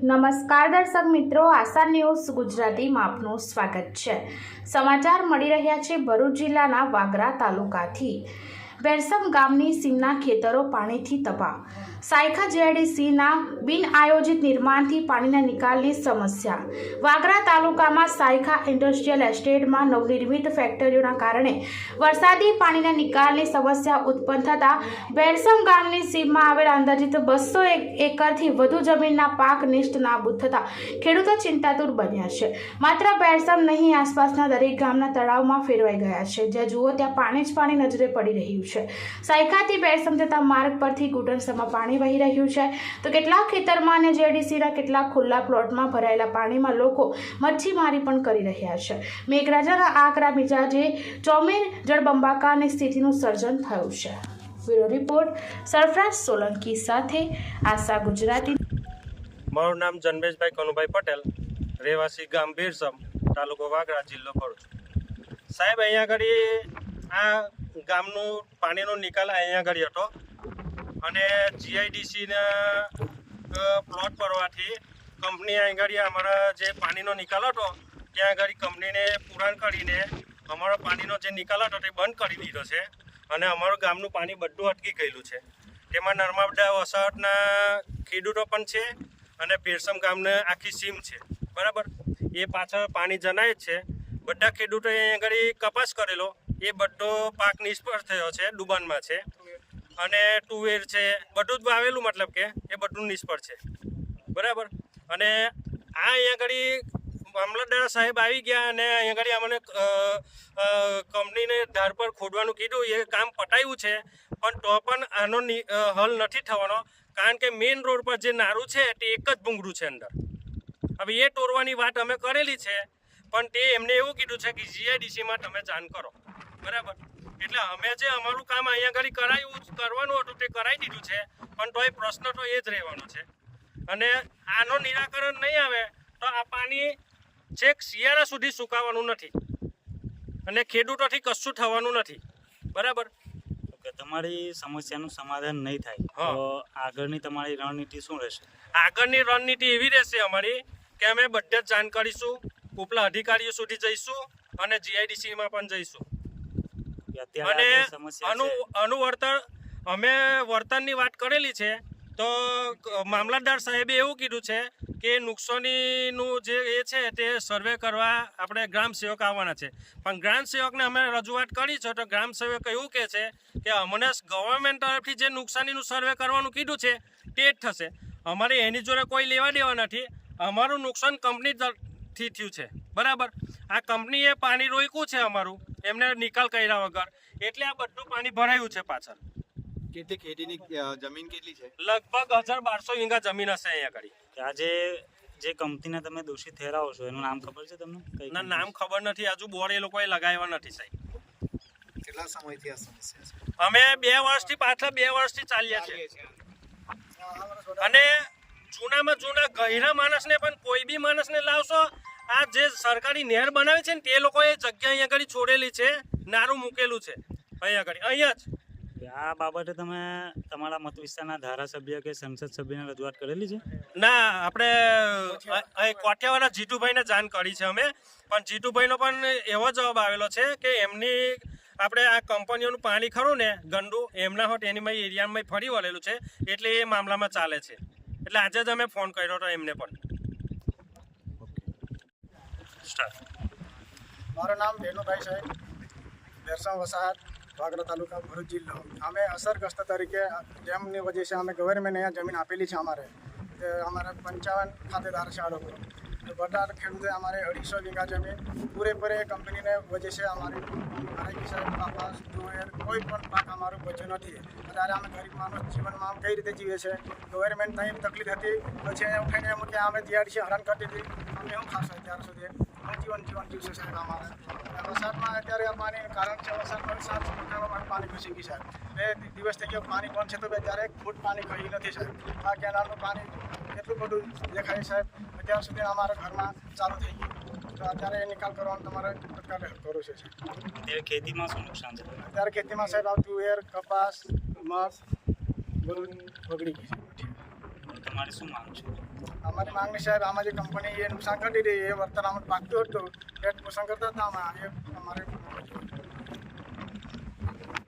નમસ્કાર દર્શક મિત્રો, આશા ન્યૂઝ ગુજરાતીમાં આપનું સ્વાગત છે। સમાચાર મળી રહ્યા છે ભરૂચ જિલ્લાના વાગરા તાલુકાથી। બેરસમ ગામની સીમના ખેતરો પાણીથી તબાહ। સાયખા જેઆઈડીસીના બિન આયોજિત નિર્માણથી પાણીના નિકાલની સમસ્યા। વાગરા તાલુકામાં સાયખા ઇન્ડસ્ટ્રીયલ એસ્ટેટમાં નવનિર્મિત ફેક્ટરીઓના કારણે વરસાદી પાણીના નિકાલની સમસ્યા ઉત્પન્ન થતાં બેરસમ ગામની સીમમાં આવેલ અંદાજિત 200 એકરથી વધુ જમીનના પાક નિષ્ઠ નાબૂદ થતાં ખેડૂતો ચિંતાતુર બન્યા છે। માત્ર બેરસમ નહીં, આસપાસના દરેક ગામના તળાવમાં ફેરવાઈ ગયા છે। જ્યાં જુઓ ત્યાં પાણી જ પાણી નજરે પડી રહ્યું છે। સાયખાથી બેરસમ જતા માર્ગ પરથી ઘૂંટણસમાં પાણી વહી રહ્યું છે, તો કેટલાક ખેતરમાં અને જેડીસીના કેટલાક ખુલ્લા પ્લોટમાં ભરાયેલા પાણીમાં લોકો મચ્છીમારી પણ કરી રહ્યા છે। મેઘરાજાના આકરા મિજાજે ચોમેર જળબંબાકારની સ્થિતિનું સર્જન થયું છે। બ્યુરો રિપોર્ટ સરફરાજ સોલંકી સાથે આશા ગુજરાતી। મારું નામ જનમેશભાઈ કનુભાઈ પટેલ, રહેવાસી ગામ બેરસમ, તાલુકો વાગરા, જિલ્લો ભરૂચ। સાહેબ, અહીંયા આગળ આ ગામનું પાણીનો નિકાલ અહીંયા આગળ હતો અને જીઆઈડીસીના પ્લોટ પડવાથી કંપની અહીં આગળ અમારા જે પાણીનો નિકાલ હતો ત્યાં આગળ કંપનીને પુરાણ કરીને અમારો પાણીનો જે નિકાલ હતો તે બંધ કરી દીધો છે અને અમારું ગામનું પાણી બધું અટકી ગયેલું છે। તેમાં નર્મદા વસાહતના ખેડૂતો પણ છે અને બેરસમ ગામને આખી સીમ છે, બરાબર। એ પાછળ પાણી જનાય જ છે। બધા ખેડૂતોએ અહીં આગળ કપાસ કરેલો, એ બધો પાક નિષ્ફળ થયો છે, ડુબાનમાં છે અને તુવેર છે, બધું જ વાવેલું, મતલબ કે એ બધું નિષ્ફળ છે, બરાબર। અને આ અહીંયા આગળ મામલતદાર સાહેબ આવી ગયા અને અહીંયા આગળ અમને કંપનીને ધાર પર ખોદવાનું કીધું, એ કામ પટાવ્યું છે, પણ તો પણ આનો હલ નથી થવાનો, કારણ કે મેઇન રોડ પર જે નારું છે તે એક જ ભૂંગળું છે અંદર। હવે એ તોડવાની વાત અમે કરેલી છે, પણ તે એમને એવું કીધું છે કે જીઆઈડીસીમાં તમે જાણ કરો, બરાબર। એટલે અમે જે અમારું કામ અહીંયા આગળ કરવાનું હતું તે કરાવી દીધું છે, પણ તો એ પ્રશ્ન તો એ જ રહેવાનો છે અને આનો નિરાકરણ નહીં આવે તો આ પાણી છેક શિયાળા સુધી સુકાવાનું નથી અને ખેડૂતોથી કશું થવાનું નથી, બરાબર। તમારી સમસ્યાનું સમાધાન નહીં થાય તો આગળની તમારી રણનીતિ શું રહેશે? આગળની રણનીતિ એવી રહેશે અમારી કે અમે બધે જ જાણ કરીશું, ઉપલા અધિકારીઓ સુધી જઈશું અને જીઆઈડીસીમાં પણ જઈશું અને આનું વળતર અમે વળતરની વાત કરેલી છે। તો મામલતદાર સાહેબે એવું કીધું છે કે નુકસાનીનું જે એ છે તે સર્વે કરવા આપણે ગ્રામ સેવક આવવાના છે, પણ ગ્રામ સેવકને અમે રજૂઆત કરી છે તો ગ્રામ સેવક એવું કહે છે કે અમને ગવર્મેન્ટ તરફથી જે નુકસાનીનું સર્વે કરવાનું કીધું છે તે જ થશે, અમારે એની જોડે કોઈ લેવા દેવા નથી। અમારું નુકસાન કંપનીથી થયું છે, બરાબર। આ કંપનીએ પાણી રોક્યું છે અમારું, એમને નિકાલ કર્યા વગર, એટલે આ બધું પાણી ભરાયું છે પાછળ। કેટલી ખેતીની જમીન કેટલી છે? લગભગ 1200 વીઘા જમીન હશે અહીંયા આગળ। આજે જે કંપનીને તમે દોષિત ઠેરાવો છો એનું નામ ખબર છે તમને? ના, નામ ખબર નથી, હજુ બોર્ડ એ લોકોએ લગાવ્યા નથી સાહેબ। કેટલા સમયથી આ સમસ્યા છે? અમે 2 વર્ષથી પાછળ 2 વર્ષથી ચાલ્યા છે અને જૂનામાં જૂના ગહેરા માણસને પણ કોઈ બી માણસને લાવશો, આ જે સરકારી નહેર બનાવી છે ને તે લોકોએ જગ્યા અહીંયા આગળ છોડેલી છે, નારું મૂકેલું છે અહીંયા જ। આ બાબતે તમે તમારા મત વિસ્તારના ધારાસભ્ય કે સંસદ સભ્યને રજૂઆત કરેલી છે? ના, આપણે કોઠિયાવાળા જીતુભાઈને જાણ કરી છે અમે, પણ જીતુભાઈનો પણ એવો જવાબ આવેલો છે કે એમની આપણે આ કંપનીઓનું પાણી ખરું ને ગંદુ, એમના હોટ એની એરિયામાં ફરી વળેલું છે, એટલે એ મામલામાં ચાલે છે। એટલે આજે જ અમે ફોન કર્યો હતો એમને પણ। મારું નામ ભેનુભાઈ સાહેબ, બેરસમ વસાહત, વાગરા તાલુકા, ભરૂચ જિલ્લો। અમે અસરગ્રસ્ત તરીકે જેમની વજહ છે અમે ગવર્મેન્ટ અહીંયા જમીન આપેલી છે અમારે 55 ખાતેદાર છે આ લોકો, બધા ખેડૂતે અમારે 250 વીઘા જમીન પૂરેપૂરે કંપનીને વજહ છે અમારી કપાસ, તુવેર, કોઈ પણ પાક અમારું બચ્યું નથી। અત્યારે અમે ગરીબ માણસ જીવનમાં કઈ રીતે જીવે છે? ગવર્મેન્ટ ત્યાં તકલીફ હતી, પછી અહીંયા ઉઠાઈને એમ કે અમે જીઆઈડીસી હેરાન કરતી હતી, અમે શું ખાશું અત્યાર સુધી? જીવન જીવશે સાહેબ અમારે। વરસાદમાં અત્યારે આ પાણી કારણ છે, વરસાદમાં 700 મકાનોમાં પાણી ઘૂસી ગઈ સાહેબ। 2 દિવસ થઈ ગયો પાણી બંધ છે, તો ત્યારે 1 ફૂટ પાણી કહી નથી સાહેબ। આ કેનાલનું પાણી એટલું બધું દેખાય સાહેબ, અત્યાર સુધી અમારા ઘરમાં ચાલુ થઈ ગયું, તો અત્યારે એ નિકાલ કરવાનું તમારે તત્કાળ હેલ્પ કરવું છે। અત્યારે ખેતીમાં શું નુકસાન છે? અત્યારે ખેતીમાં સાહેબ આ તુવેર, કપાસ, મગ બધું બગડી ગઈ છે। તમારી શું માંગ છે? અમારી માંગણી સાહેબ આમાં જે કંપની એ નુકસાન કરી રહી એ વર્તન આમાં પાકતું હતું એ નુકસાન કરતા હતા આમાં એ અમારે